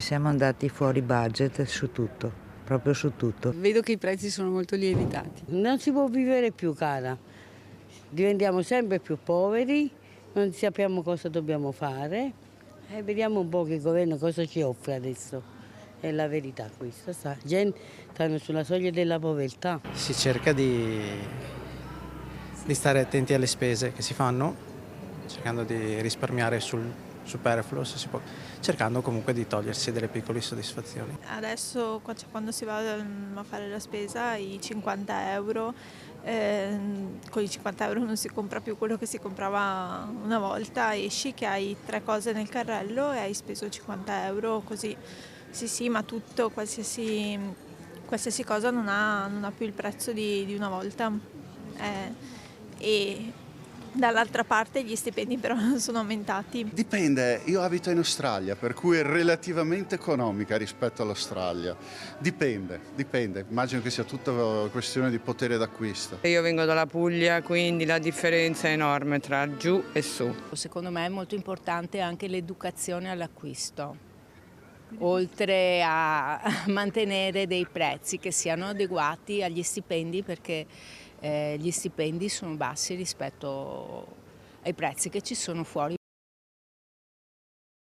Siamo andati fuori budget su tutto, proprio su tutto. Vedo che i prezzi sono molto lievitati. Non si può vivere più, cara. Diventiamo sempre più poveri, non sappiamo cosa dobbiamo fare e vediamo un po' che il governo cosa ci offre adesso. È la verità questa, sa. Gente stanno sulla soglia della povertà. Si cerca di stare attenti alle spese che si fanno, cercando di risparmiare sul superfluo se si può, cercando comunque di togliersi delle piccole soddisfazioni. Adesso quando si va a fare la spesa i 50 euro, con i 50 euro non si compra più quello che si comprava una volta, esci che hai 3 cose nel carrello e hai speso 50 euro così. Sì, ma tutto, qualsiasi cosa non ha più il prezzo di una volta. E dall'altra parte gli stipendi però sono aumentati. Dipende, io abito in Australia, per cui è relativamente economica rispetto all'Australia. Dipende, immagino che sia tutta questione di potere d'acquisto. Io vengo dalla Puglia, quindi la differenza è enorme tra giù e su. Secondo me è molto importante anche l'educazione all'acquisto, oltre a mantenere dei prezzi che siano adeguati agli stipendi, perché gli stipendi sono bassi rispetto ai prezzi che ci sono fuori.